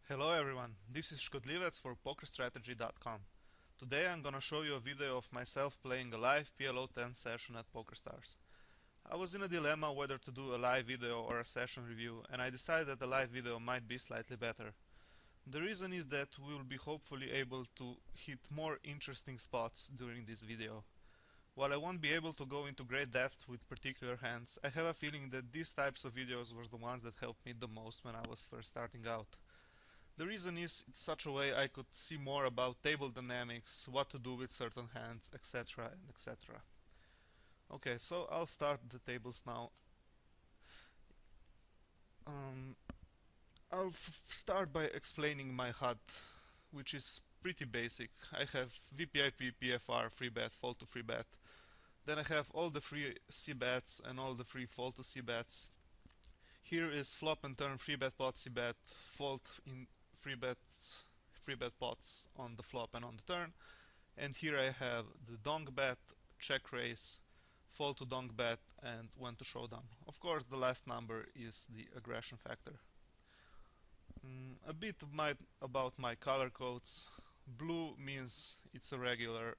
Hello everyone, this is Skodljivec for PokerStrategy.com. Today I'm gonna show you a video of myself playing a live PLO 10 session at PokerStars. I was in a dilemma whether to do a live video or a session review, and I decided that the live video might be slightly better. The reason is that we will be hopefully able to hit more interesting spots during this video. While I won't be able to go into great depth with particular hands, I have a feeling that these types of videos were the ones that helped me the most when I was first starting out. The reason is it's such a way I could see more about table dynamics, what to do with certain hands, etc. and etc. Okay, so I'll start the tables now. I'll start by explaining my HUD, which is pretty basic. I have VPIP, PFR, free bet, fold to free bet. Then I have all the free C bets and all the free fold to C bets. Here is flop and turn free bet pot C bet, fold in free bet pots on the flop and on the turn. And here I have the donk bet, check raise, fold to donk bet, and when to showdown. Of course, the last number is the aggression factor. A bit about my color codes. Blue means it's a regular.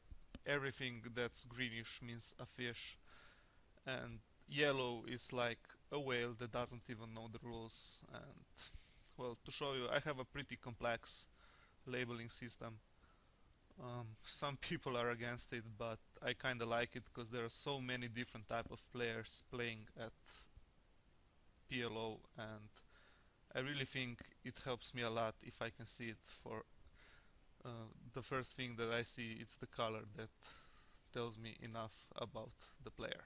Everything that's greenish means a fish. And yellow is like a whale that doesn't even know the rules. And well, to show you, I have a pretty complex labeling system. Some people are against it, but I kinda like it because there are so many different type of players playing at PLO, and I really think it helps me a lot if I can see it. For the first thing that I see, it's the color that tells me enough about the player.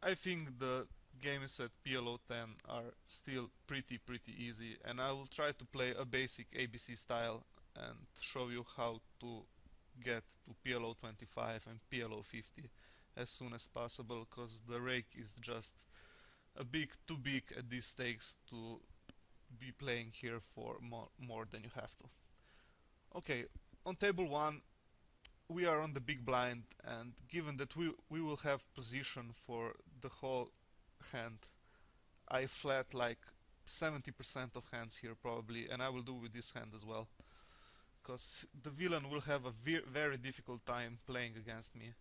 I think the games at PLO 10 are still pretty easy, and I will try to play a basic ABC style and show you how to get to PLO 25 and PLO 50 as soon as possible, because the rake is just too big at these stakes to be playing here for more than you have to. Okay, on table 1 we are on the big blind, and given that we will have position for the whole hand, I flat like 70% of hands here probably, and I will do with this hand as well, because the villain will have a very difficult time playing against me,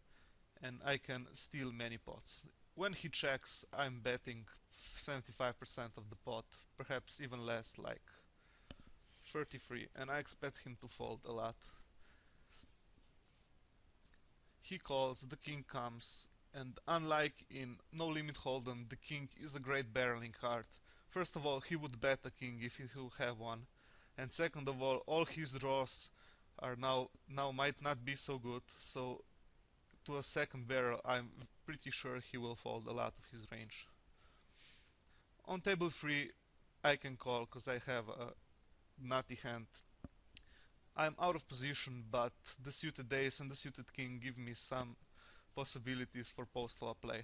and I can steal many pots. When he checks, I'm betting 75% of the pot, perhaps even less, like 33, and I expect him to fold a lot. He calls, the king comes, and unlike in No Limit Hold'em, the king is a great barreling card. First of all, he would bet a king if he will have one, and second of all his draws are now might not be so good, so to a second barrel I'm pretty sure he will fold a lot of his range. On table 3 I can call because I have a nutty hand. I'm out of position, but the suited ace and the suited king give me some possibilities for post-flop play.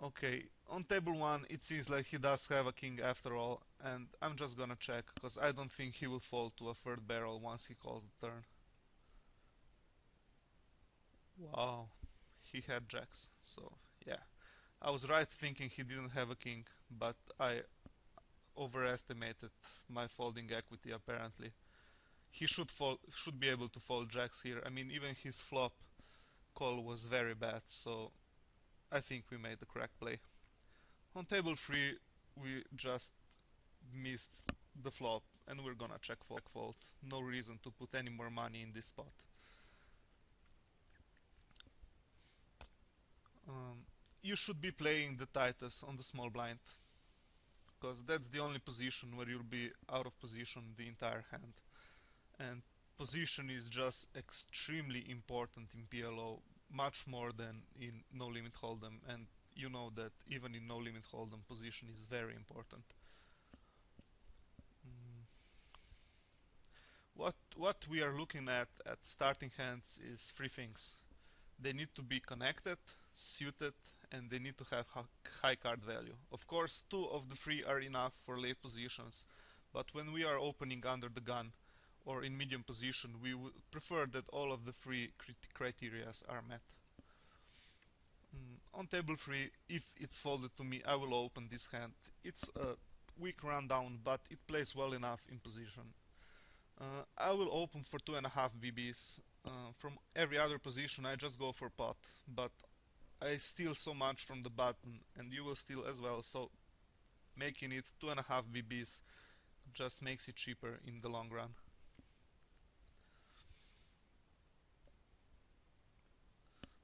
Okay, on table 1 it seems like he does have a king after all, and I'm just gonna check because I don't think he will fold to a third barrel once he calls the turn. Wow, he had jacks, so yeah. I was right thinking he didn't have a king, but I overestimated my folding equity apparently. He should be able to fold jacks here. I mean, even his flop call was very bad, so I think we made the correct play. On table 3 we just missed the flop, and we're gonna check fold. No reason to put any more money in this spot. You should be playing the tightest on the small blind, because that's the only position where you'll be out of position the entire hand. And position is just extremely important in PLO, much more than in No Limit Hold'em, and you know that even in No Limit Hold'em position is very important. What we are looking at starting hands is three things. They need to be connected, suited, and they need to have high card value. Of course, two of the three are enough for late positions, but when we are opening under the gun or in medium position, we would prefer that all of the three criteria are met. On table 3, if it's folded to me, I will open this hand. It's a weak rundown, but it plays well enough in position. I will open for 2.5 BBs. From every other position I just go for pot, but I steal so much from the button, and you will steal as well, so making it 2.5 BBs just makes it cheaper in the long run.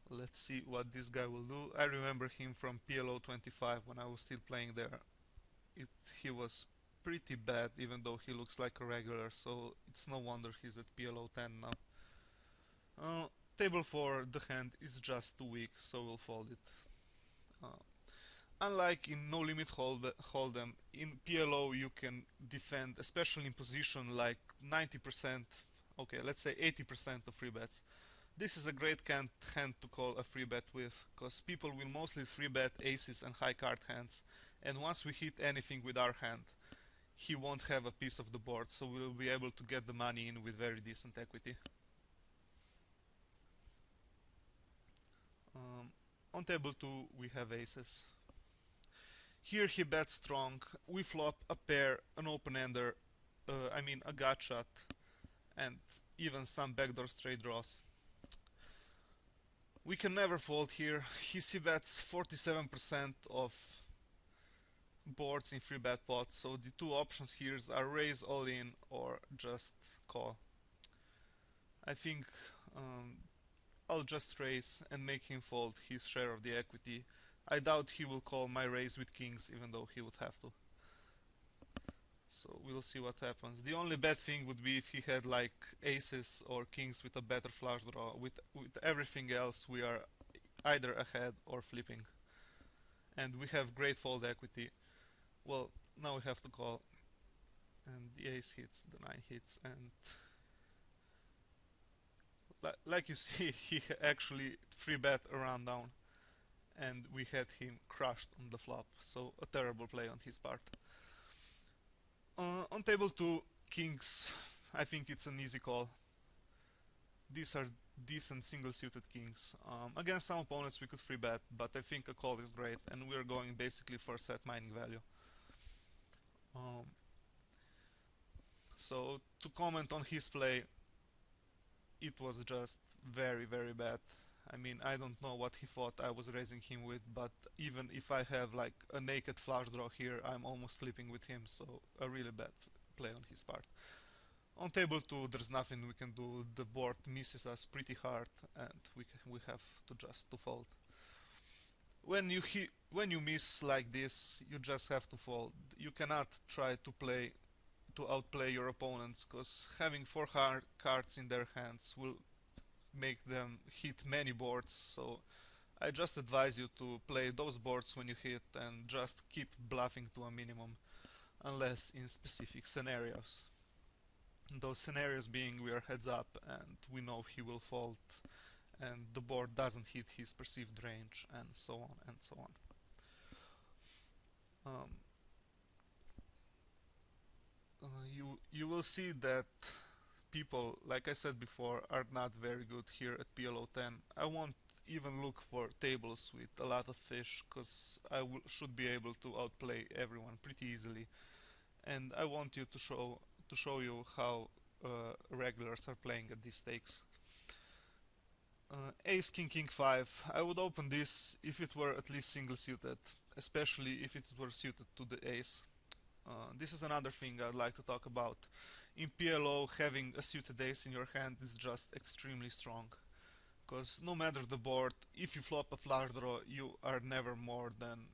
Let's see what this guy will do. I remember him from PLO 25 when I was still playing there. He was pretty bad, even though he looks like a regular, so it's no wonder he's at PLO 10 now. Table 4, the hand is just too weak, so we'll fold it. Unlike in No Limit Hold'em, in PLO you can defend, especially in position, like 90%, okay, let's say 80% of free bets. This is a great hand to call a free bet with, because people will mostly free bet aces and high card hands, and once we hit anything with our hand, he won't have a piece of the board, so we'll be able to get the money in with very decent equity. On table 2 we have aces. Here he bets strong. We flop a pair, an open-ender, a gut shot, and even some backdoor straight draws. We can never fold here. He c-bets 47% of boards in free bet pot, so the two options here are raise all in or just call. I think I'll just raise and make him fold his share of the equity. I doubt he will call my raise with kings, even though he would have to. So we'll see what happens. The only bad thing would be if he had like aces or kings with a better flush draw. With everything else we are either ahead or flipping. And we have great fold equity. Well, now we have to call. And the ace hits, the 9 hits, and like you see, he actually free bet a rundown, and we had him crushed on the flop, so a terrible play on his part. On table 2, kings, I think it's an easy call. These are decent single suited kings. Against some opponents we could free bet, but I think a call is great, and we're going basically for set mining value. So to comment on his play, it was just very bad. I mean, I don't know what he thought I was raising him with, but even if I have like a naked flush draw here, I'm almost flipping with him, so a really bad play on his part. On table 2 there's nothing we can do, the board misses us pretty hard and we have to just to fold. When you miss like this, you just have to fold. You cannot try to outplay your opponents, because having 4 hard cards in their hands will make them hit many boards, so I just advise you to play those boards when you hit and just keep bluffing to a minimum, unless in specific scenarios. Those scenarios being we are heads up and we know he will fold and the board doesn't hit his perceived range, and so on and so on. You will see that people, like I said before, are not very good here at PLO 10. I won't even look for tables with a lot of fish, because I should be able to outplay everyone pretty easily. And I want you to show you how regulars are playing at these stakes. Ace King King 5. I would open this if it were at least single suited, especially if it were suited to the ace. This is another thing I'd like to talk about. In PLO, having a suited ace in your hand is just extremely strong, because no matter the board, if you flop a flush draw, you are never more than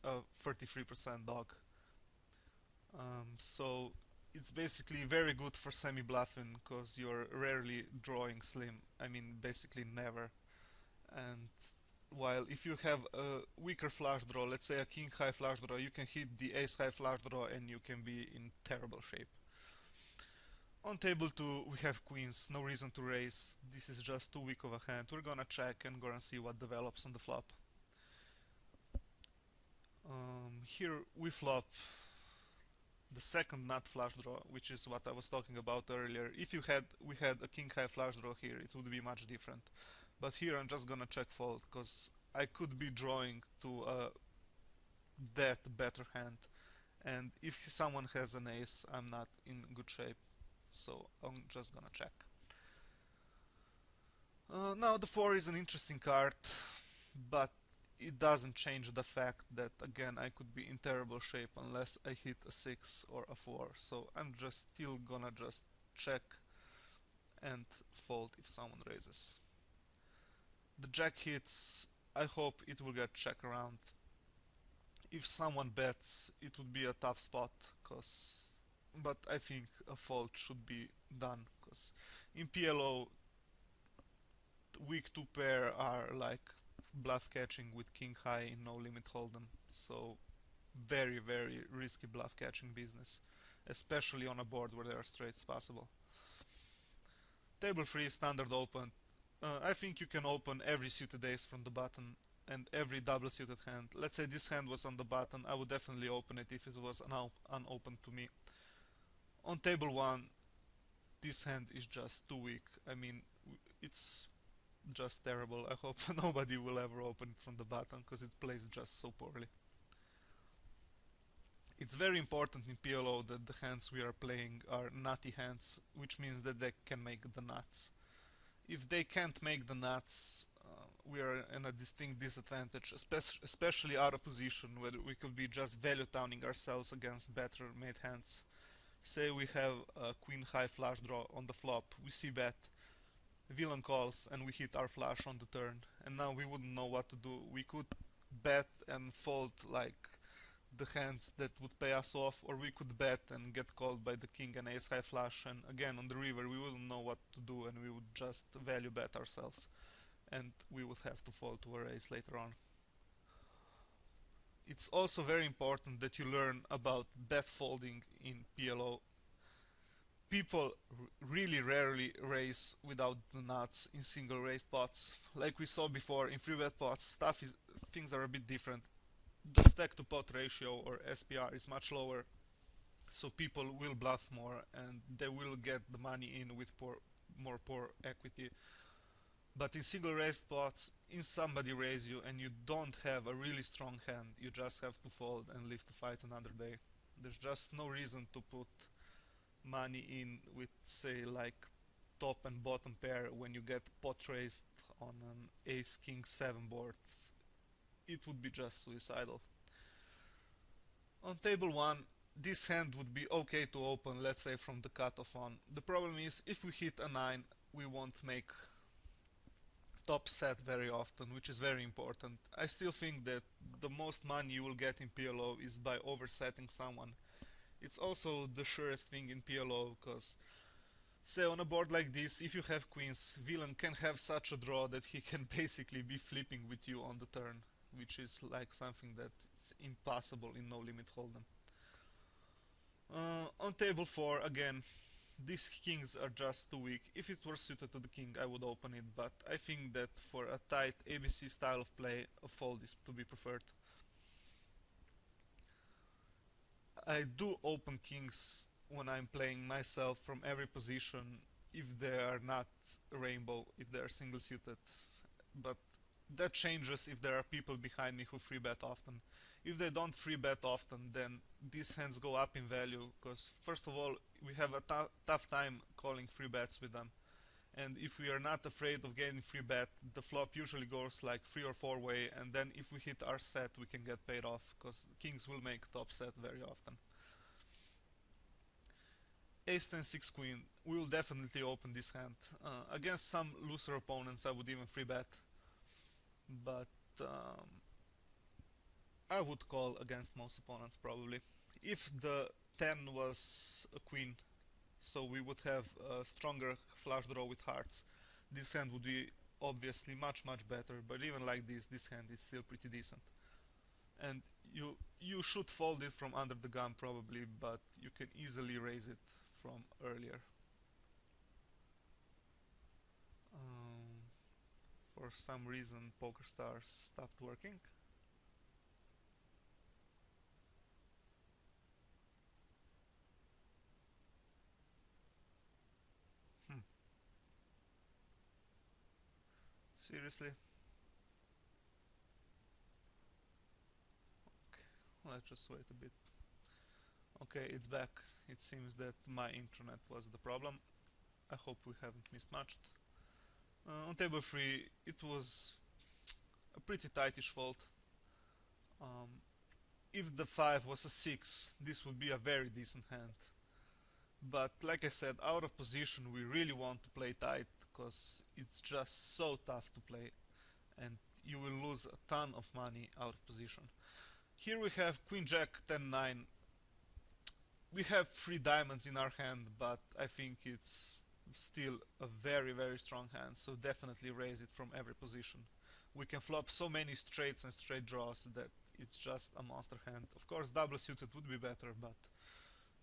a 33% dog. So it's basically very good for semi-bluffing, because you're rarely drawing slim. I mean, basically never. And while if you have a weaker flush draw, let's say a king high flush draw, you can hit the ace high flush draw and you can be in terrible shape. On table 2 we have queens, no reason to raise, this is just too weak of a hand. We're gonna check and gonna see what develops on the flop. Here we flop the second nut flush draw, which is what I was talking about earlier. If we had a king high flush draw here, it would be much different. But here I'm just gonna check fold, because I could be drawing to that better hand, and if someone has an ace, I'm not in good shape, so I'm just gonna check. Now the 4 is an interesting card, but it doesn't change the fact that again I could be in terrible shape unless I hit a 6 or a 4, so I'm just still gonna just check and fold if someone raises. The jack hits, I hope it will get check around. If someone bets, it would be a tough spot, but I think a fold should be done, because in PLO weak 2 pair are like bluff catching with king high in no limit hold'em, so very very risky bluff catching business, especially on a board where there are straights possible. Table 3 standard open. I think you can open every suited ace from the button and every double suited hand. Let's say this hand was on the button, I would definitely open it if it was unopened to me. On table 1, this hand is just too weak. I mean, it's just terrible. I hope nobody will ever open it from the button because it plays just so poorly. It's very important in PLO that the hands we are playing are nutty hands, which means that they can make the nuts. If they can't make the nuts, we are in a distinct disadvantage, especially out of position, where we could be just value towning ourselves against better made hands. Say we have a queen high flush draw on the flop, we see bet, villain calls, and we hit our flush on the turn, and now we wouldn't know what to do. We could bet and fold like the hands that would pay us off, or we could bet and get called by the king and ace high flush, and again on the river we wouldn't know what to do, and we would just value bet ourselves, and we would have to fold to a raise later on. It's also very important that you learn about bet folding in PLO. People really rarely raise without the nuts in single raised pots. Like we saw before in free bet pots, things are a bit different. The stack to pot ratio, or SPR, is much lower, so people will bluff more and they will get the money in with more poor equity. But in single raised pots, if somebody raise you and you don't have a really strong hand, you just have to fold and live to fight another day. There's just no reason to put money in with, say, like top and bottom pair when you get pot raised on an ace king 7 board. It would be just suicidal. On table 1, this hand would be okay to open, let's say from the cutoff on. The problem is, if we hit a 9, we won't make top set very often, which is very important. I still think that the most money you will get in PLO is by oversetting someone. It's also the surest thing in PLO, because say on a board like this, if you have queens, villain can have such a draw that he can basically be flipping with you on the turn, which is like something that's impossible in no limit hold'em. On table 4, again, these kings are just too weak. If it were suited to the king, I would open it, but I think that for a tight ABC style of play, a fold is to be preferred. I do open kings when I'm playing myself from every position if they are not rainbow, if they are single suited, but that changes if there are people behind me who free bet often. If they don't free bet often, then these hands go up in value, because first of all we have a tough time calling free bets with them, and if we are not afraid of getting free bet, the flop usually goes like 3 or 4 way, and then if we hit our set we can get paid off, because kings will make top set very often. Ace 10 6 queen, we will definitely open this hand. Against some looser opponents I would even free bet, but I would call against most opponents probably. If the 10 was a queen, so we would have a stronger flush draw with hearts, this hand would be obviously much better, but even like this hand is still pretty decent. And you should fold it from under the gun probably, but you can easily raise it from earlier. For some reason PokerStars stopped working. Seriously? Let's just wait a bit. Okay, it's back. It seems that my internet was the problem. I hope we haven't missed much. On table 3, it was a pretty tightish fold. If the 5 was a 6, this would be a very decent hand. But like I said, out of position we really want to play tight, because it's just so tough to play and you will lose a ton of money out of position. Here we have Queen Jack 10-9. We have 3 diamonds in our hand, but I think it's still a very strong hand, so definitely raise it from every position. We can flop so many straights and straight draws that it's just a monster hand. Of course double suited would be better, but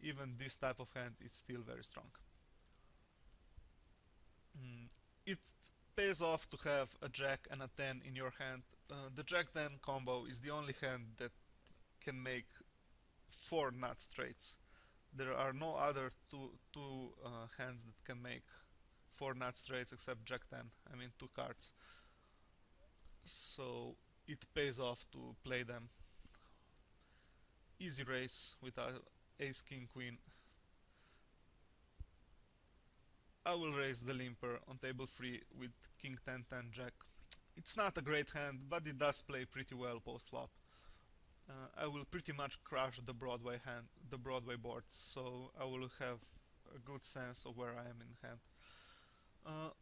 even this type of hand is still very strong. It pays off to have a jack and a 10 in your hand. The jack-10 combo is the only hand that can make 4 nut straights. There are no other two hands that can make 4 nut straights except jack-10, I mean 2 cards. So it pays off to play them. Easy race with ace, king, queen. I will raise the limper on table 3 with king 10-10 jack. It's not a great hand, but it does play pretty well post flop. I will pretty much crush the Broadway boards, so I will have a good sense of where I am in hand.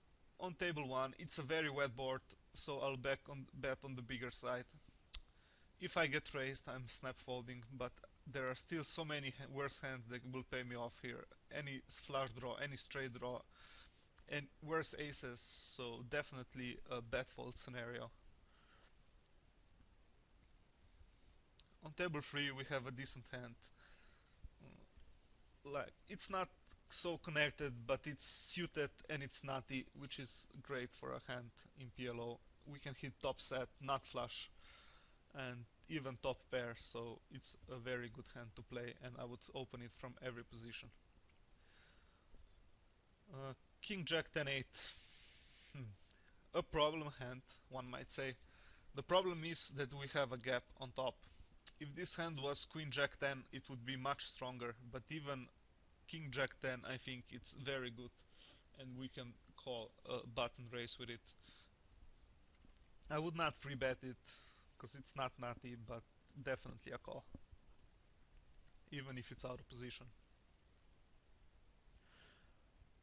On table 1, it's a very wet board, so I'll bet on the bigger side. If I get raised, I'm snap folding, but there are still so many worse hands that will pay me off here. Any flush draw, any straight draw, and worse aces, so definitely a bet fold scenario. On table 3 we have a decent hand. Like, it's not so connected, but it's suited and it's nutty, which is great for a hand in PLO. We can hit top set, nut flush, and even top pair, so it's a very good hand to play, and I would open it from every position. King Jack 10-8. A problem hand, one might say. The problem is that we have a gap on top. If this hand was Queen Jack 10, it would be much stronger, but even King Jack 10, I think it's very good, and we can call a button raise with it. I would not free bet it, because it's not nutty, but definitely a call, even if it's out of position.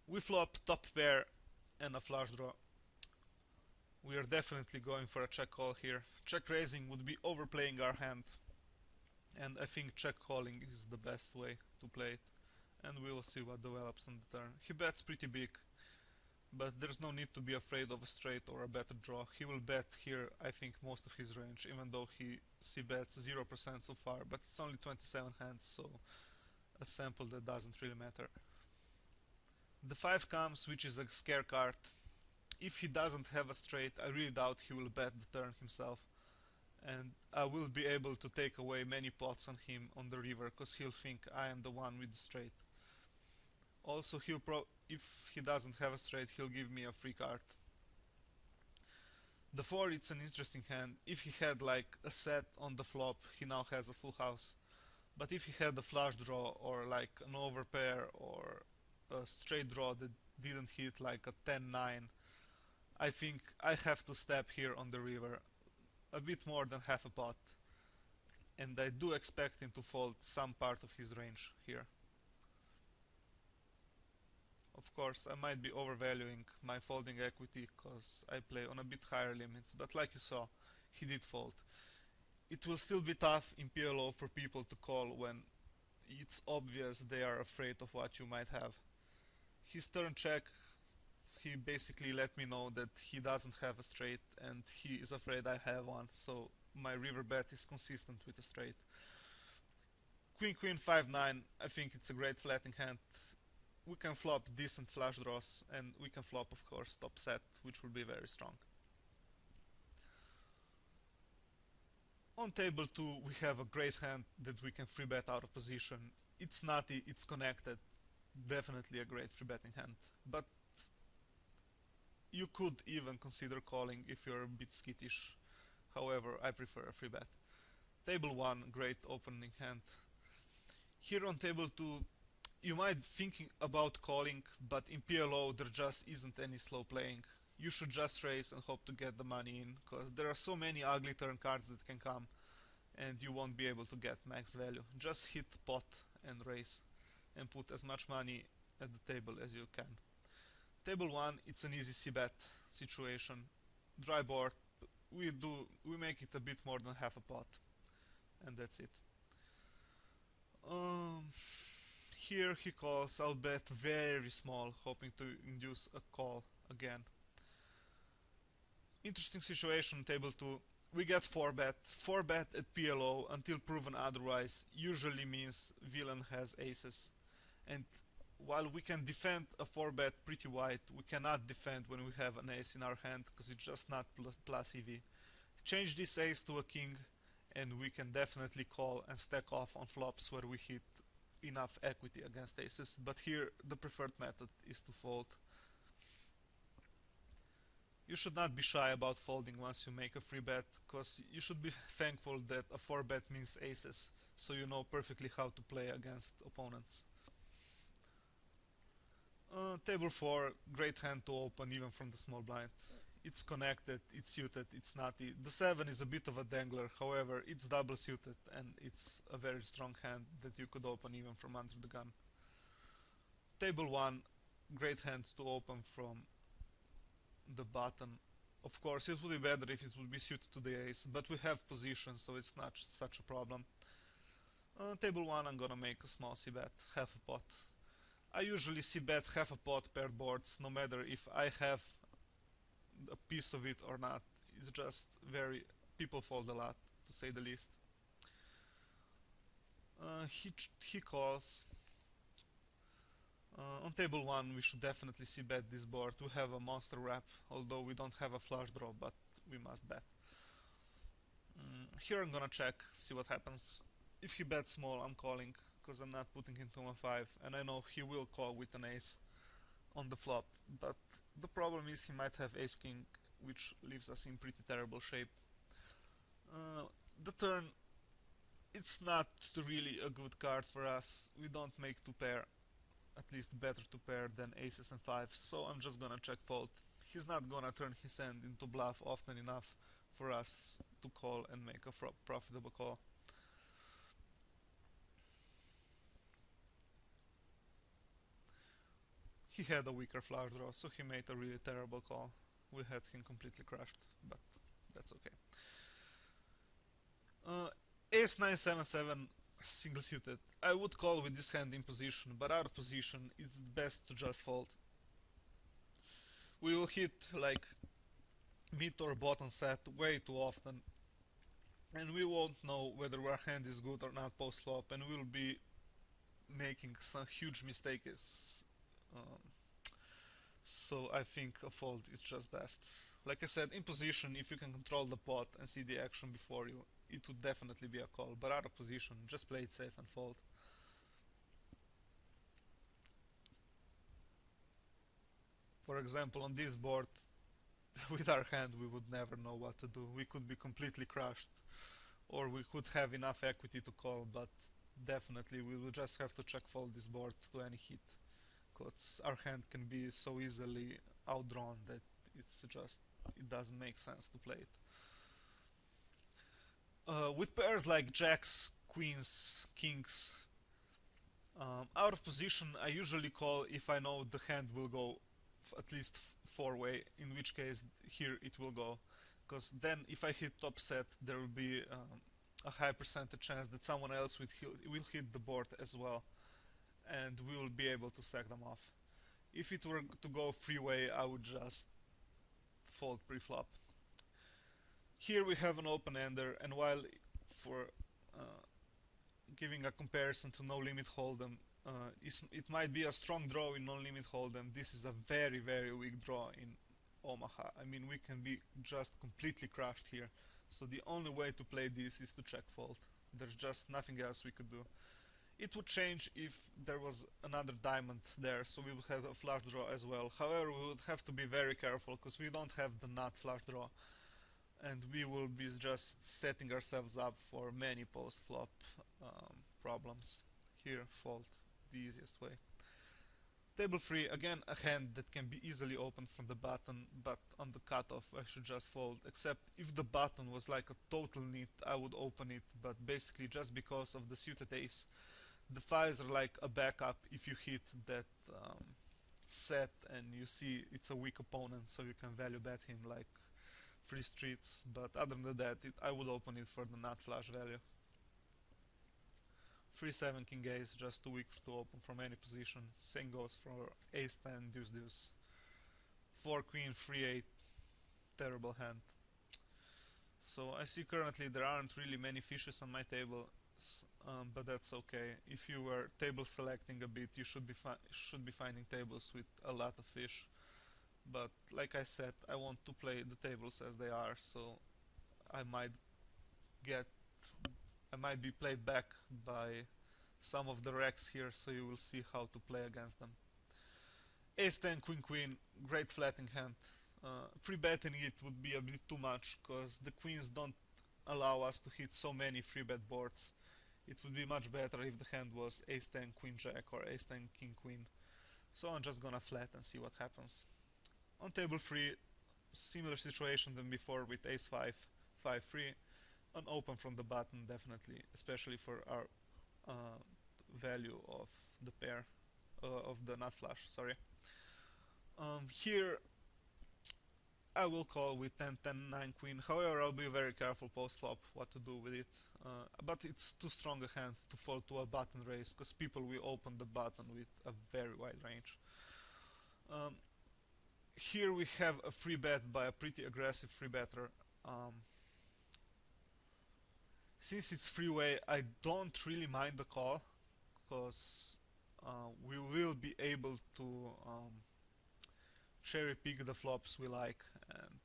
We flop top pair and a flush draw. We are definitely going for a check call here. Check raising would be overplaying our hand, and I think check calling is the best way to play it, and we will see what develops on the turn. He bets pretty big, but there's no need to be afraid of a straight or a better draw. He will bet here, I think, most of his range, even though he c-bets 0% so far, but it's only 27 hands, so a sample that doesn't really matter. The 5 comes, which is a scare card. If he doesn't have a straight, I really doubt he will bet the turn himself, and I will be able to take away many pots on him on the river, because he'll think I am the one with the straight. Also, if he doesn't have a straight, he'll give me a free card. The 4, it's an interesting hand. If he had like a set on the flop, he now has a full house. But if he had a flush draw or like an overpair or a straight draw that didn't hit like a 10-9, I think I have to step here on the river a bit more than half a pot, and I do expect him to fold some part of his range here. Of course, I might be overvaluing my folding equity because I play on a bit higher limits, but like you saw, he did fold. It will still be tough in PLO for people to call when it's obvious they are afraid of what you might have. His turn check, he basically let me know that he doesn't have a straight and he is afraid I have one, so my river bet is consistent with a straight. Queen Queen 5-9, I think it's a great flatting hand. We can flop decent flush draws, and we can flop, of course, top set, which will be very strong. On table 2 we have a great hand that we can free bet out of position. It's nutty, it's connected, definitely a great free betting hand, but you could even consider calling if you're a bit skittish. However, I prefer a free bet. Table 1, great opening hand. Here on table 2, you might thinking about calling, but in PLO there just isn't any slow playing. You should just raise and hope to get the money in, cause there are so many ugly turn cards that can come, and you won't be able to get max value. Just hit pot and raise, and put as much money at the table as you can. Table 1, it's an easy c-bet situation. Dry board, we make it a bit more than half a pot, and that's it. Here he calls, I'll bet very small, hoping to induce a call again. Interesting situation, table 2. We get 4-bet. 4-bet at PLO until proven otherwise usually means villain has aces. And while we can defend a 4-bet pretty wide, we cannot defend when we have an ace in our hand because it's just not plus EV. Change this ace to a king and we can definitely call and stack off on flops where we hit enough equity against aces, but here the preferred method is to fold. You should not be shy about folding once you make a free bet, because you should be thankful that a 4-bet means aces, so you know perfectly how to play against opponents. Table 4, great hand to open even from the small blind. It's connected, it's suited, it's nutty. The 7 is a bit of a dangler, however it's double suited and it's a very strong hand that you could open even from under the gun. Table 1, great hand to open from the button. Of course it would be better if it would be suited to the ace, but we have position so it's not such a problem. Table 1, I'm gonna make a small c-bet, half a pot. I usually c-bet half a pot paired boards, no matter if I have a piece of it or not. It's just people fold a lot, to say the least. He calls. On table 1 we should definitely c-bet this board. We have a monster wrap, although we don't have a flush draw, but we must bet. Here I'm gonna check, see what happens. If he bets small, I'm calling, because I'm not putting into a 5, and I know he will call with an ace on the flop, but the problem is he might have ace-king, which leaves us in pretty terrible shape. The turn, it's not really a good card for us. We don't make 2-pair, at least better 2-pair than aces and 5s, so I'm just gonna check fold. He's not gonna turn his hand into bluff often enough for us to call and make a profitable call. He had a weaker flush draw, so he made a really terrible call. We had him completely crushed, but that's okay. Ace 9 7 7 single suited. I would call with this hand in position, but out of position it's best to just fold. We will hit like mid or bottom set way too often, and we won't know whether our hand is good or not post flop, and we'll be making some huge mistakes. So I think a fold is just best. Like I said, in position, if you can control the pot and see the action before you, it would definitely be a call, but out of position, just play it safe and fold. For example, on this board, with our hand we would never know what to do. We could be completely crushed, or we could have enough equity to call, but definitely we will just have to check fold this board to any hit, because our hand can be so easily outdrawn that it doesn't make sense to play it. With pairs like jacks, queens, kings, out of position I usually call if I know the hand will go at least 4-way, in which case here it will go, because then if I hit top set there will be a high percentage chance that someone else will hit the board as well, and we will be able to stack them off. If it were to go 3-way, I would just fold pre-flop. Here we have an open-ender, and while for giving a comparison to No Limit Hold'em, it might be a strong draw in No Limit Hold'em, this is a very weak draw in Omaha. I mean, we can be just completely crushed here, so the only way to play this is to check fold. There's just nothing else we could do. It would change if there was another diamond there, so we would have a flush draw as well. However, we would have to be very careful, because we don't have the nut flush draw. and we will be just setting ourselves up for many post-flop problems. Here, fold, the easiest way. Table 3, again a hand that can be easily opened from the button, but on the cutoff I should just fold, except if the button was like a total nit I would open it, but basically just because of the suited ace. The fives are like a backup if you hit that set and you see it's a weak opponent, so you can value bet him like free streets, but other than that I would open it for the nut flush value. 3-7 king ace, just too weak to open from any position. Same goes for ace 10 deuce deuce. 4 queen 3-8, terrible hand. So I see currently there aren't really many fishes on my table, but that's okay. If you were table selecting a bit, you should be finding tables with a lot of fish. But like I said, I want to play the tables as they are, so I might be played back by some of the wrecks here, so you will see how to play against them. Ace 10 queen queen, great flatting hand. Free betting it would be a bit too much, because the queens don't allow us to hit so many free bet boards. It would be much better if the hand was ace 10 queen jack or ace 10 king queen. So I'm just gonna flat and see what happens. On table 3, similar situation than before with ace 5, 5-3. An open from the button definitely, especially for our value of the pair, of the nut flush, sorry. Here I will call with 10-10-9 queen, however I'll be very careful post-flop what to do with it, but it's too strong a hand to fall to a button raise, because people will open the button with a very wide range. Here we have a free bet by a pretty aggressive free better. Since it's freeway, I don't really mind the call, because we will be able to cherry pick the flops we like and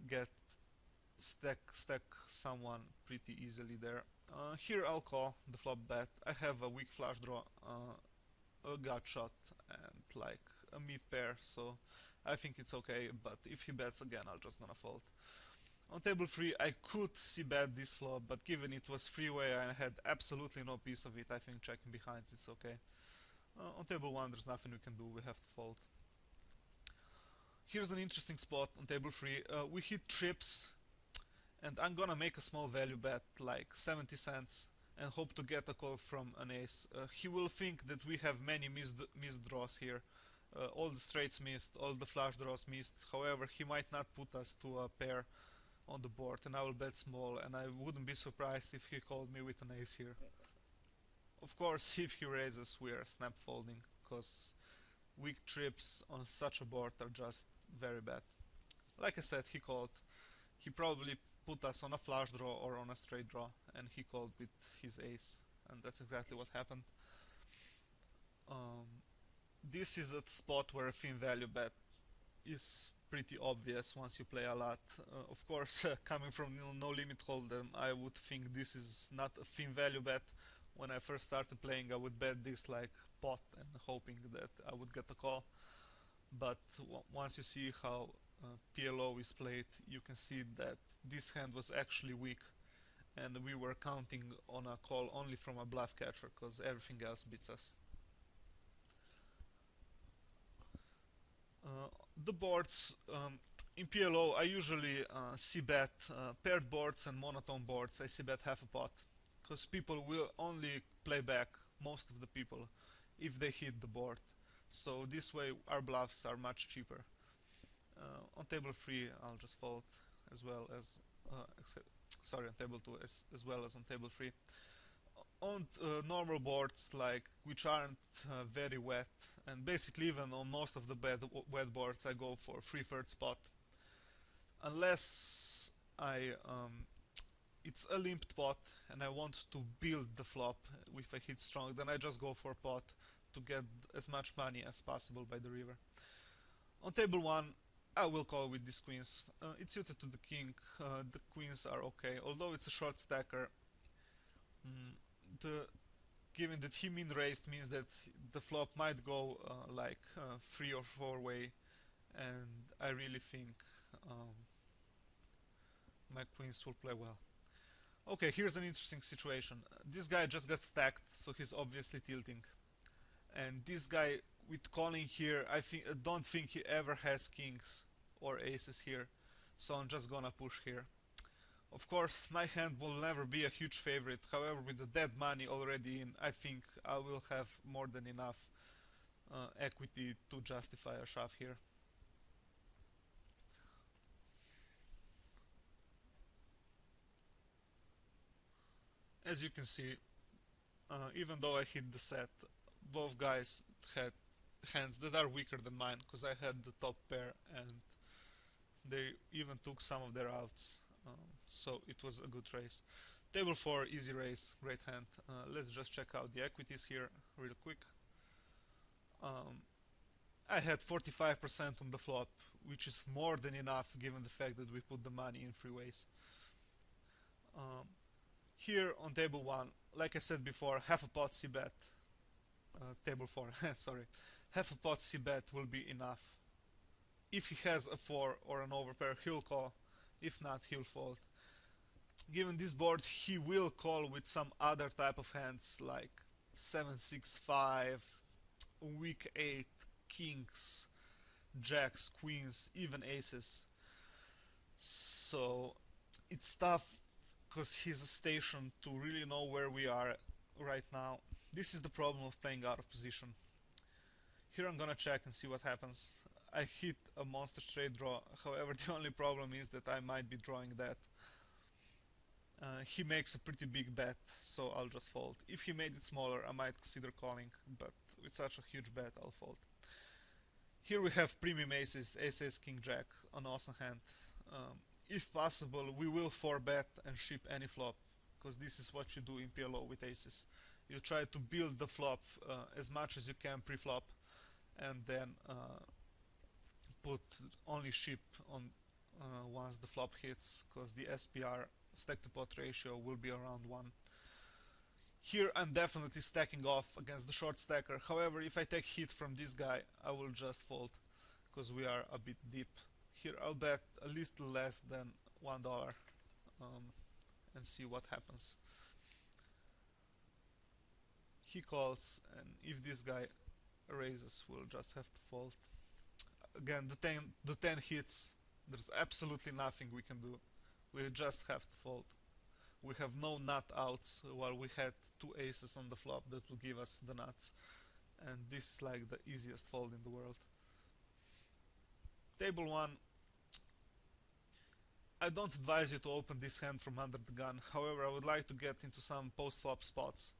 get stack someone pretty easily there. Here I'll call the flop bet. I have a weak flush draw, a gut shot, and like a mid pair, so I think it's okay, but if he bets again I'll just gonna fold. On table 3 I could see bet this flop, but given it was freeway and I had absolutely no piece of it, I think checking behind it's okay. On table 1 there's nothing we can do, we have to fold. Here's an interesting spot on table 3. We hit trips, and I'm gonna make a small value bet, like 70 cents, and hope to get a call from an ace. He will think that we have many missed draws here. All the straights missed, all the flush draws missed. However, he might not put us to a pair on the board, and I will bet small, and I wouldn't be surprised if he called me with an ace here. Of course, if he raises, we are snap folding, because weak trips on such a board are just very bad. Like I said, he called. He probably put us on a flush draw or on a straight draw, and he called with his ace, and that's exactly what happened. This is a spot where a thin value bet is pretty obvious once you play a lot. Of course, coming from no limit hold'em, I would think this is not a thin value bet. When I first started playing, I would bet this like pot and hoping that I would get a call. But once you see how PLO is played, you can see that this hand was actually weak, and we were counting on a call only from a bluff catcher, because everything else beats us. The boards, in PLO I usually c-bet paired boards and monotone boards. I c-bet half a pot, because people will only play back, most of the people, if they hit the board. So this way our bluffs are much cheaper. On table 3 I'll just fold as well as on table 2 as well as on table 3. On normal boards, like which aren't very wet, and basically even on most of the wet boards I go for 3/3 pot, unless it's a limped pot and I want to build the flop if I hit strong, then I just go for pot to get as much money as possible by the river. On table 1 I will call with these queens. It's suited to the king, the queens are okay, although it's a short stacker. Given that he min raised means that the flop might go like 3 or 4 way, and I really think my queens will play well. Okay, here's an interesting situation. This guy just got stacked, so he's obviously tilting. And this guy with calling here, I don't think he ever has kings or aces here. So I'm just gonna push here. Of course, my hand will never be a huge favorite. However, with the dead money already in, I think I will have more than enough equity to justify a shove here. As you can see, even though I hit the set, both guys had hands that are weaker than mine, because I had the top pair and they even took some of their outs, so it was a good race. Table 4, easy race, great hand. Let's just check out the equities here real quick. I had 45% on the flop, which is more than enough given the fact that we put the money in three ways. Here on table 1, like I said before, half a pot c-bet, table 4, sorry, half a pot c-bet will be enough. If he has a 4 or an overpair, he'll call. If not, he'll fold. Given this board, he will call with some other type of hands like 7-6-5, weak 8, kings, jacks, queens, even aces. So it's tough because he's a station to really know where we are right now. This is the problem of playing out of position. Here I'm gonna check and see what happens. I hit a monster straight draw, however the only problem is that I might be drawing that. He makes a pretty big bet, so I'll just fold. If he made it smaller, I might consider calling, but with such a huge bet, I'll fold. Here we have premium aces, ace, king, jack, an awesome hand. If possible, we will 4-bet and ship any flop, because this is what you do in PLO with aces. You try to build the flop as much as you can pre-flop, and then put only ship on once the flop hits, because the SPR, stack to pot ratio, will be around 1. Here I'm definitely stacking off against the short stacker. However, if I take hit from this guy, I will just fold, because we are a bit deep. Here I'll bet a little less than $1 and see what happens. He calls, and if this guy raises, we'll just have to fold. Again, the 10 hits, there's absolutely nothing we can do. We just have to fold. We have no nut outs, while we had 2 aces on the flop that will give us the nuts. And this is like the easiest fold in the world. Table 1. I don't advise you to open this hand from under the gun, however I would like to get into some post-flop spots.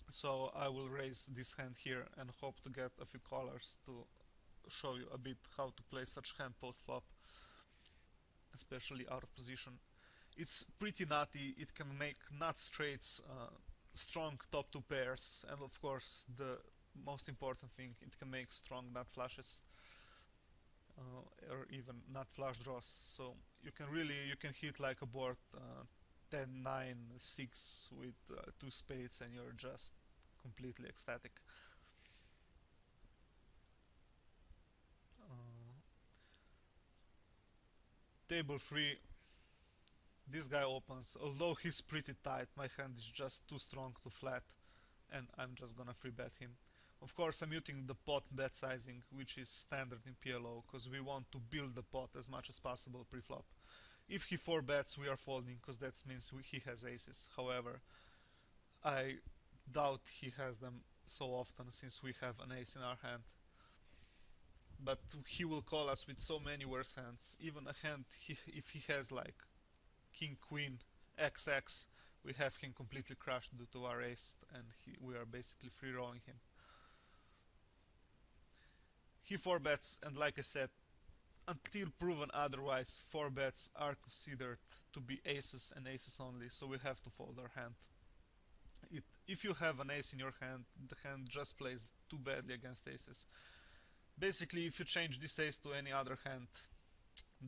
So I will raise this hand here and hope to get a few callers to show you a bit how to play such hand post-flop, especially out of position. It's pretty nutty, it can make nut straights, strong top 2 pairs, and of course the most important thing, it can make strong nut flushes. Or even nut flush draws, so you can hit like a board 10, 9, 6 with 2 spades and you're just completely ecstatic. Table 3, this guy opens, although he's pretty tight, my hand is just too strong to flat and I'm just gonna free bet him. Of course I'm using the pot bet sizing, which is standard in PLO, because we want to build the pot as much as possible pre-flop. If he 4-bets, we are folding, because that means he has aces. However, I doubt he has them so often, since we have an ace in our hand. But he will call us with so many worse hands. Even a hand, if he has like king, queen, XX, we have him completely crushed due to our ace, and we are basically free rolling him. He 4-bets, and like I said, until proven otherwise, 4-bets are considered to be aces and aces only, so we have to fold our hand. If you have an ace in your hand, the hand just plays too badly against aces. Basically, if you change this ace to any other hand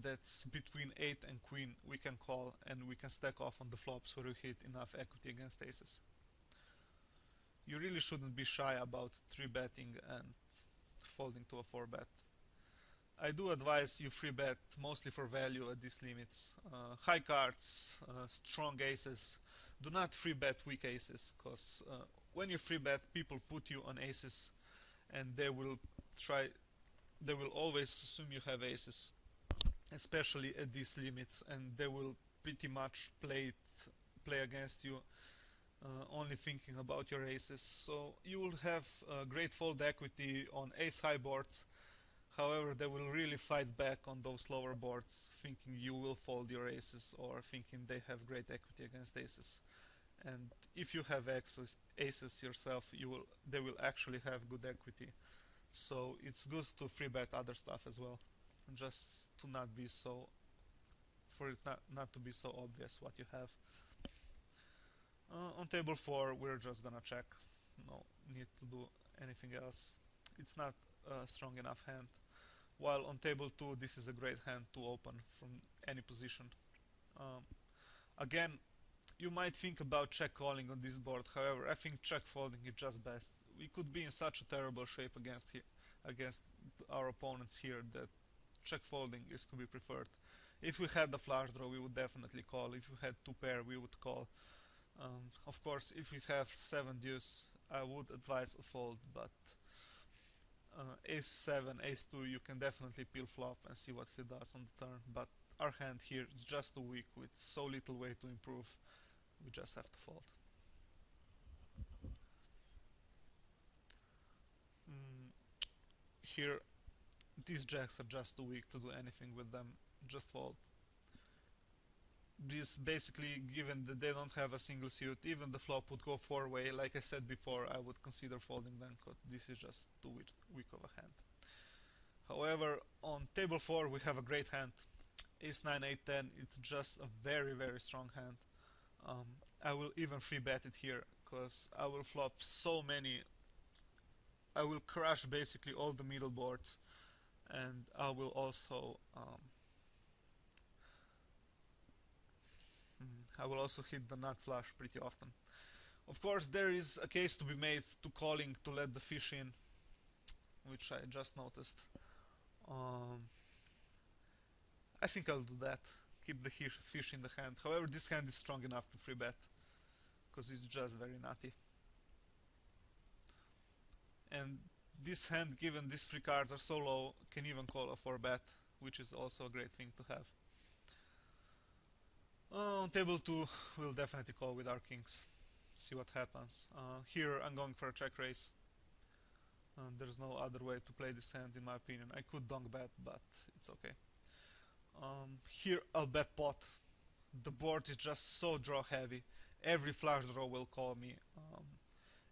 that's between 8 and queen, we can call and we can stack off on the flops where we hit enough equity against aces. You really shouldn't be shy about 3-betting and folding to a 4-bet. I do advise you free bet mostly for value at these limits. High cards, strong aces. Do not free bet weak aces, because when you free bet, people put you on aces, and try. They will always assume you have aces, especially at these limits, and they will pretty much play against you, only thinking about your aces. So you will have great fold equity on ace high boards. However, they will really fight back on those lower boards, thinking you will fold your aces or thinking they have great equity against aces. And if you have aces yourself, they will actually have good equity. So it's good to free bet other stuff as well, just to not be so, for it not to be so obvious what you have. On table 4 we're just gonna check, no need to do anything else. It's not a strong enough hand. While on table 2 this is a great hand to open from any position. Again, you might think about check calling on this board, however I think check folding is just best. We could be in such a terrible shape against our opponents here that check folding is to be preferred. If we had the flush draw we would definitely call, if we had 2 pair we would call. Of course if we have 7 deuce I would advise a fold, but ace 7, ace 2 you can definitely peel flop and see what he does on the turn, but our hand here is just too weak with so little way to improve. We just have to fold. Here these jacks are just too weak to do anything with them, just fold. This basically, given that they don't have a single suit, even the flop would go 4-way. Like I said before, I would consider folding them, because this is just too weak of a hand. However, on table 4 we have a great hand. Ace 9, 8, 10, it's just a very strong hand. I will even free bet it here, because I will flop so many. I will crush basically all the middle boards, and I will also hit the nut flush pretty often. Of course, there is a case to be made to calling to let the fish in, which I just noticed. I think I'll do that. Keep the fish in the hand. However, this hand is strong enough to free bet, because it's just very nutty. And this hand, given these 3 cards are so low, can even call a 4 bet, which is also a great thing to have. On table 2 we'll definitely call with our kings, see what happens. Here I'm going for a check raise. There's no other way to play this hand in my opinion. I could donk bet, but it's okay. Here I'll bet pot. The board is just so draw heavy. Every flush draw will call me.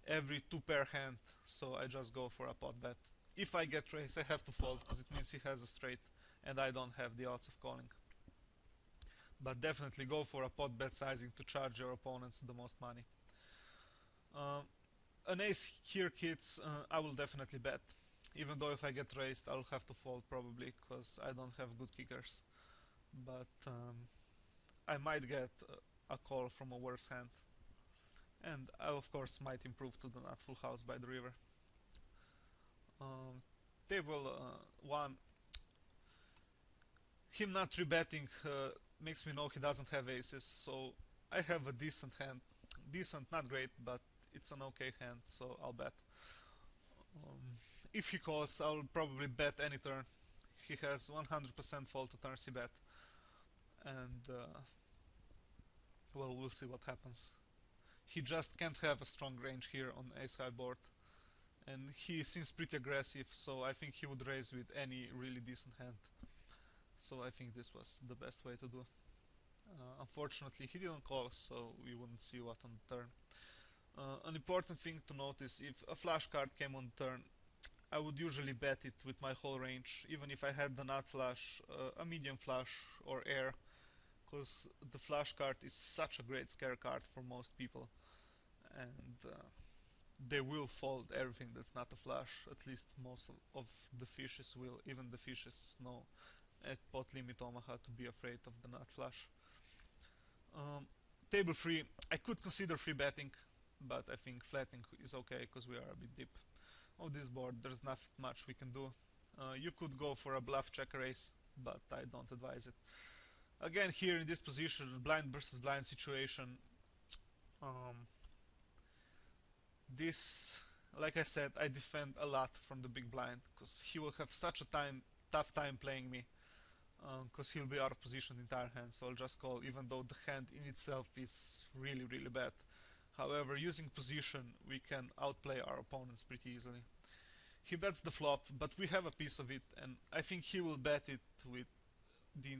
Every 2 pair hand, so I just go for a pot bet. If I get raise I have to fold, because it means he has a straight and I don't have the odds of calling. But definitely go for a pot bet sizing to charge your opponents the most money. An ace here hits, I will definitely bet. Even though if I get raised I'll have to fold probably, because I don't have good kickers. But I might get a call from a worse hand. And I of course might improve to the nut full house by the river. Table 1. Him not 3-betting makes me know he doesn't have aces, so I have a decent hand. Decent, not great, but it's an okay hand, so I'll bet. If he calls, I'll probably bet any turn. He has 100% fold to turn c-bet. And well, we'll see what happens. He just can't have a strong range here on ace high board, and he seems pretty aggressive, so I think he would raise with any really decent hand. So I think this was the best way to do. Unfortunately he didn't call, so we wouldn't see what on the turn. An important thing to notice, if a flush card came on the turn, I would usually bet it with my whole range, even if I had the nut flush, a medium flush or air, because the flush card is such a great scare card for most people, and they will fold everything that's not a flush. At least most of the fishes will. Even the fishes know at pot limit Omaha to be afraid of the nut flush. Table 3, I could consider free betting, but I think flatting is okay because we are a bit deep. On this board there's not much we can do. You could go for a bluff check raise, but I don't advise it. Again, here in this position, blind versus blind situation, um, this, like I said, I defend a lot from the big blind because he will have such a tough time playing me, because he'll be out of position the entire hand. So I'll just call, even though the hand in itself is really bad. However, using position, we can outplay our opponents pretty easily. He bets the flop, but we have a piece of it, and I think he will bet it with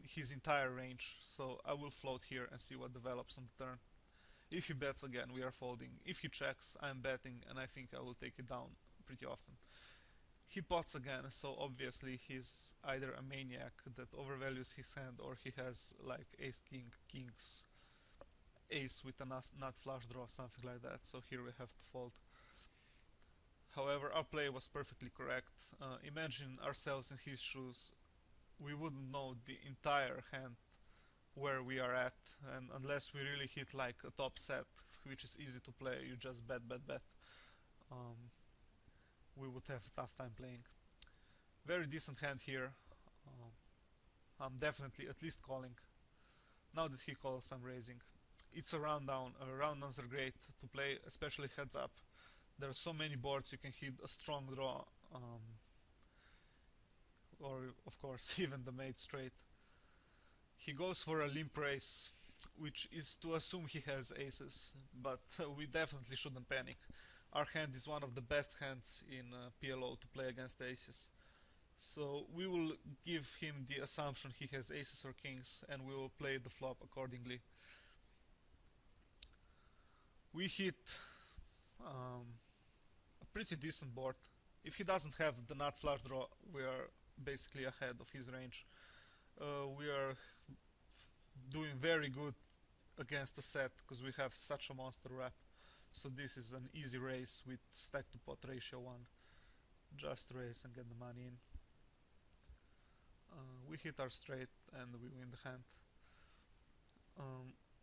his entire range. So I will float here and see what develops on the turn. If he bets again, we are folding. If he checks, I'm betting, and I think I will take it down pretty often. He pots again, so obviously he's either a maniac that overvalues his hand, or he has like ace king, kings, ace with a nut flush draw, something like that. So here we have to fold. However, our play was perfectly correct. Imagine ourselves in his shoes. We wouldn't know the entire hand where we are at, and unless we really hit like a top set, which is easy to play, you just bet. We would have a tough time playing. Very decent hand here. I'm definitely at least calling. Now that he calls, I'm raising. It's a round down. Round downs are great to play, especially heads up. There are so many boards you can hit a strong draw, or of course even the mate straight. He goes for a limp raise, which is to assume he has aces, but we definitely shouldn't panic. Our hand is one of the best hands in PLO to play against aces. So we will give him the assumption he has aces or kings, and we will play the flop accordingly. We hit a pretty decent board. If he doesn't have the nut flush draw, we are basically ahead of his range. We are doing very good against the set because we have such a monster wrap. So this is an easy raise with stack to pot ratio 1. Just raise and get the money in. We hit our straight and we win the hand.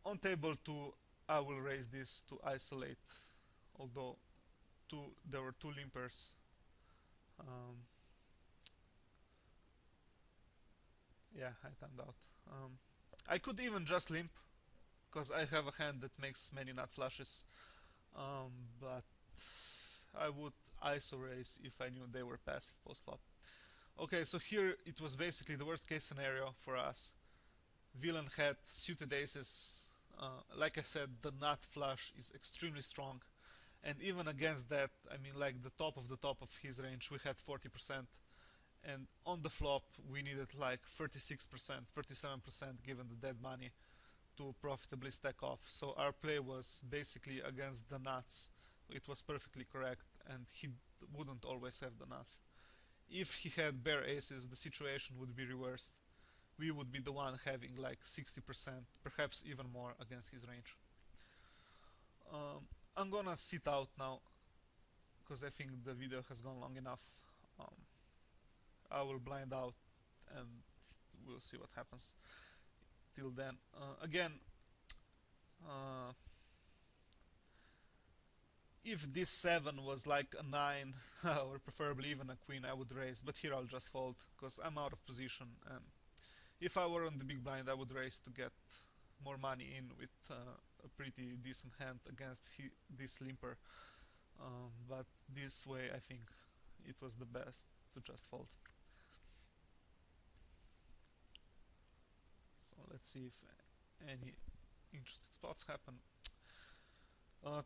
On table 2, I will raise this to isolate, although there were 2 limpers. Yeah, I timed out. I could even just limp, because I have a hand that makes many nut flushes, but I would ISO raise if I knew they were passive post flop. Okay, so here it was basically the worst case scenario for us. Villain had suited aces. Like I said, the nut flush is extremely strong, and even against that, I mean, like the top of his range, we had 40%, and on the flop we needed like 36%, 37% given the dead money to profitably stack off. So our play was basically against the nuts. It was perfectly correct, and he wouldn't always have the nuts. If he had bare aces, the situation would be reversed. We would be the one having like 60%, perhaps even more against his range. I'm gonna sit out now because I think the video has gone long enough. I will blind out and we'll see what happens. Till then, again, if this 7 was like a 9 or preferably even a queen, I would raise, but here I'll just fold because I'm out of position, and if I were on the big blind I would raise to get more money in with a pretty decent hand against this limper, but this way I think it was the best to just fold. So let's see if any interesting spots happen.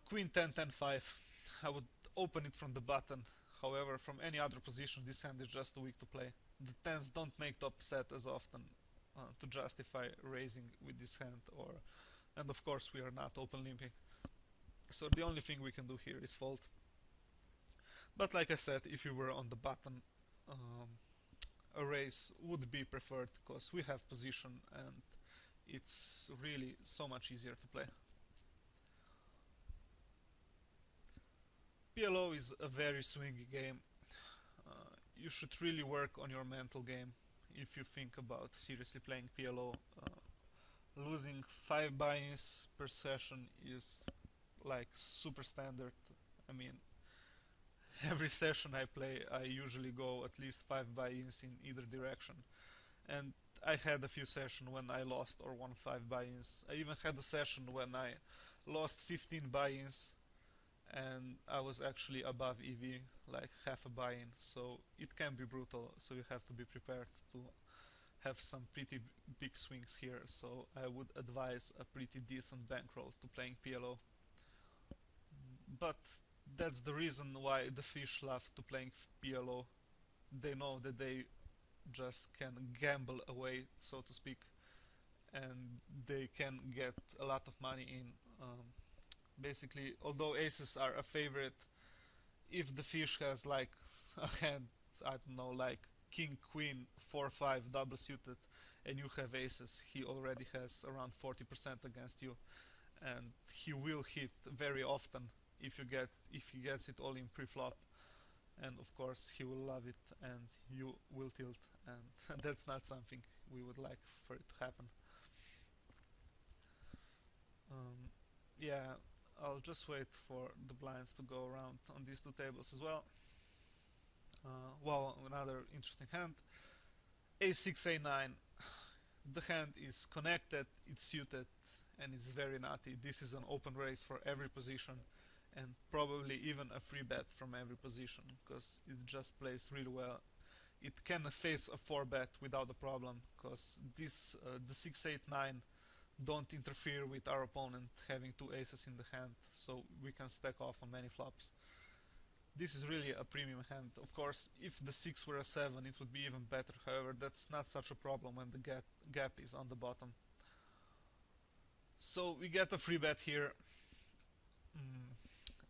Queen 10, 10, 5. I would open it from the button. However, from any other position, this hand is just too weak to play. The 10s don't make top set as often to justify raising with this hand, and of course we are not open limping. So the only thing we can do here is fold. But like I said, if you were on the button, a raise would be preferred because we have position and it's really so much easier to play. PLO is a very swingy game. You should really work on your mental game if you think about seriously playing PLO. Losing 5 buy-ins per session is like super standard. I mean, every session I play, I usually go at least 5 buy-ins in either direction. And I had a few sessions when I lost or won 5 buy-ins. I even had a session when I lost 15 buy-ins and I was actually above EV, like half a buy-in. So it can be brutal, so you have to be prepared to have some pretty big swings here. So I would advise a pretty decent bankroll to playing PLO. But that's the reason why the fish love to playing PLO. They know that they just can gamble away, so to speak, and they can get a lot of money in. Basically, although aces are a favorite, if the fish has like a hand, I don't know, like king, queen, 4-5 double suited, and you have aces, he already has around 40% against you, and he will hit very often if he gets it all in pre-flop, and of course he will love it, and you will tilt, and that's not something we would like for it to happen. Yeah, I'll just wait for the blinds to go around on these two tables as well. Well, another interesting hand. A6, A9. The hand is connected, it's suited, and it's very nutty. This is an open race for every position, and probably even a free bet from every position, because it just plays really well. It can face a 4 bet without a problem, because the 6, 8, 9 don't interfere with our opponent having two aces in the hand, so we can stack off on many flops. This is really a premium hand. Of course, if the 6 were a 7, it would be even better. However, that's not such a problem when the gap is on the bottom. So we get a free bet here.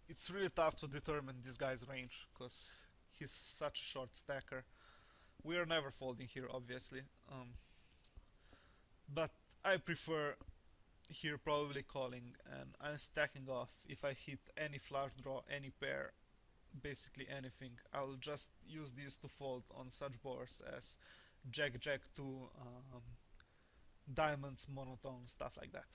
It's really tough to determine this guy's range, because he's such a short stacker. We are never folding here, obviously. But I prefer here probably calling, and I'm stacking off. If I hit any flush draw, any pair, basically anything, I'll just use this to fold on such boards as Jack Jack 2, diamonds, monotone, stuff like that.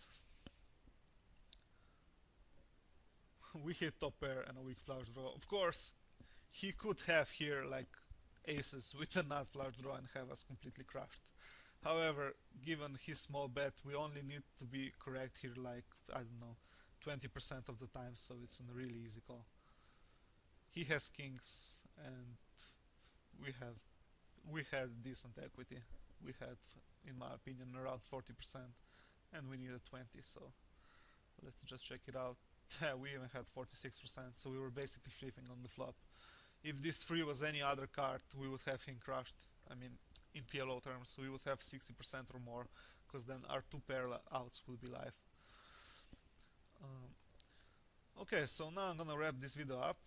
We hit top pair and a weak flush draw. Of course, he could have here like aces with a nut flush draw and have us completely crushed. However, given his small bet, we only need to be correct here like, I don't know, 20% of the time, so it's a really easy call. He has kings, and we had decent equity. We had, in my opinion, around 40%, and we needed 20, so let's just check it out. We even had 46%, so we were basically flipping on the flop. If this 3 was any other card, we would have him crushed. I mean, in PLO terms, we would have 60% or more, because then our 2 pair outs will be live. Okay, so now I'm gonna wrap this video up.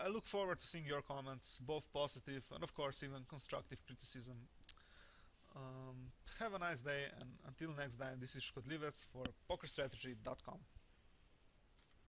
I look forward to seeing your comments, both positive and of course even constructive criticism. Have a nice day, and until next time, this is Skodljivec for PokerStrategy.com.